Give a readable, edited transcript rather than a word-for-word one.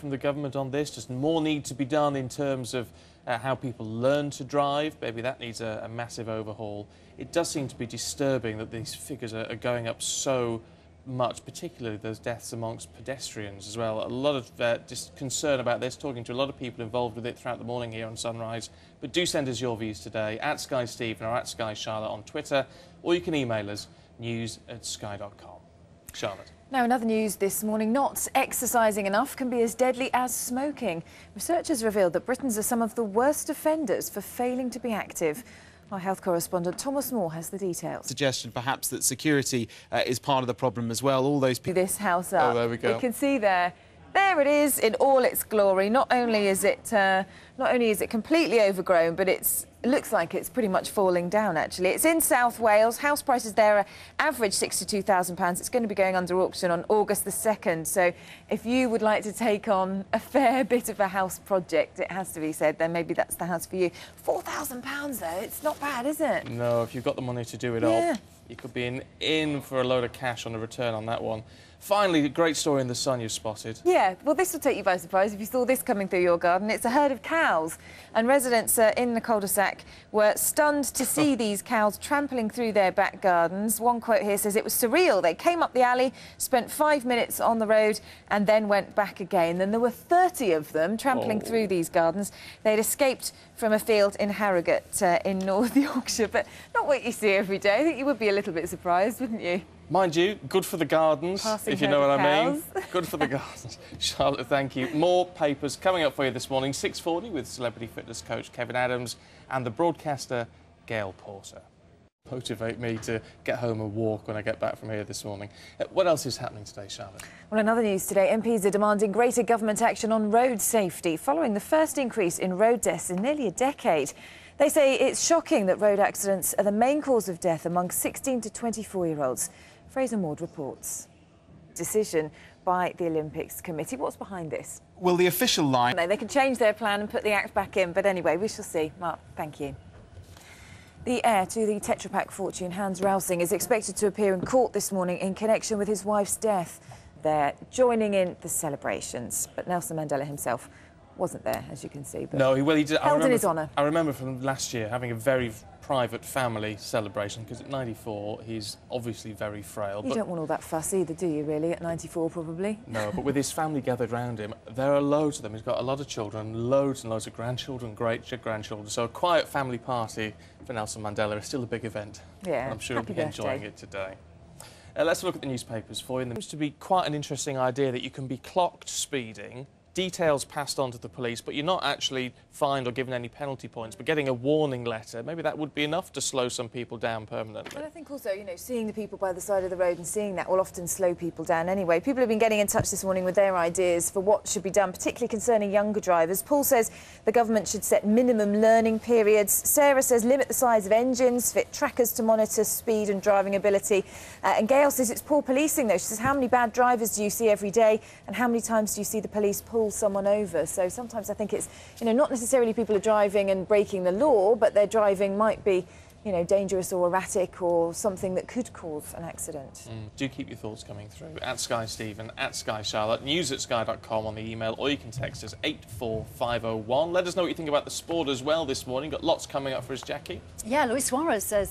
from the government on this? Does more need to be done in terms of how people learn to drive? Maybe that needs a massive overhaul. It does seem to be disturbing that these figures are going up so much, particularly those deaths amongst pedestrians as well. A lot of concern about this, talking to a lot of people involved with it throughout the morning here on Sunrise. But do send us your views today at Sky Stephen or at Sky Charlotte on Twitter, or you can email us news@sky.com. Charlotte. Now, another news this morning, not exercising enough can be as deadly as smoking. Researchers revealed that Britons are some of the worst offenders for failing to be active. Our health correspondent Thomas Moore has the details. Suggestion perhaps that security is part of the problem as well. All those people. This house up. Oh, there we go. You can see there. There it is in all its glory. Not only is it completely overgrown, but it looks like it's pretty much falling down, actually. It's in South Wales. House prices there are average £62,000. It's going to be going under auction on August the 2nd. So if you would like to take on a fair bit of a house project, it has to be said, then maybe that's the house for you. £4,000 though, it's not bad, is it? No, if you've got the money to do it all, you could be in for a load of cash on a return on that one. Finally, a great story in The Sun you've spotted. Yeah, well, this will take you by surprise if you saw this coming through your garden. It's a herd of cows, and residents in the cul-de-sac were stunned to see these cows trampling through their back gardens. One quote here says it was surreal. They came up the alley, spent 5 minutes on the road, and then went back again. Then there were 30 of them trampling through these gardens. They'd escaped from a field in Harrogate in North Yorkshire, but not what you see every day. I think you would be a little bit surprised, wouldn't you? Mind you, good for the gardens, if you know what I mean. Good for the gardens. Charlotte, thank you. More papers coming up for you this morning, 6:40 with celebrity fitness coach Kevin Adams and the broadcaster Gail Porter. Motivate me to get home and walk when I get back from here this morning. What else is happening today, Charlotte? Well, another news today, MPs are demanding greater government action on road safety following the first increase in road deaths in nearly a decade. They say it's shocking that road accidents are the main cause of death among 16 to 24-year-olds. Fraser Maud reports. Decision by the Olympics Committee. What's behind this? Well, the official line... They can change their plan and put the act back in, but anyway, we shall see. Mark, thank you. The heir to the Tetra Pak fortune, Hans Rousing, is expected to appear in court this morning in connection with his wife's death. They're joining in the celebrations, but Nelson Mandela himself wasn't there, as you can see. But no, he did. Held in his honour. I remember from last year having a very private family celebration, because at 94 he's obviously very frail. You don't want all that fuss either, do you, really, at 94 probably? No, but with his family gathered round him, there are loads of them. He's got a lot of children, loads and loads of grandchildren, great-grandchildren. So a quiet family party for Nelson Mandela is still a big event. Yeah, I'm sure he'll be enjoying it today. Let's look at the newspapers for you. There seems to be quite an interesting idea that you can be clocked speeding, details passed on to the police, but you're not actually fined or given any penalty points, but getting a warning letter, maybe that would be enough to slow some people down permanently. Well, I think also, you know, seeing the people by the side of the road and seeing that will often slow people down anyway. People have been getting in touch this morning with their ideas for what should be done, particularly concerning younger drivers. Paul says the government should set minimum learning periods. Sarah says limit the size of engines, fit trackers to monitor speed and driving ability. And Gail says it's poor policing, though. She says, how many bad drivers do you see every day, and how many times do you see the police pull someone over? So sometimes I think it's, you know, not necessarily people are driving and breaking the law, but their driving might be, you know, dangerous or erratic or something that could cause an accident. Do keep your thoughts coming through at Sky Stephen, at Sky Charlotte, news@sky.com on the email, or you can text us 84501. Let us know what you think about the sport as well this morning. Got lots coming up for us, Jackie. Yeah, Luis Suarez says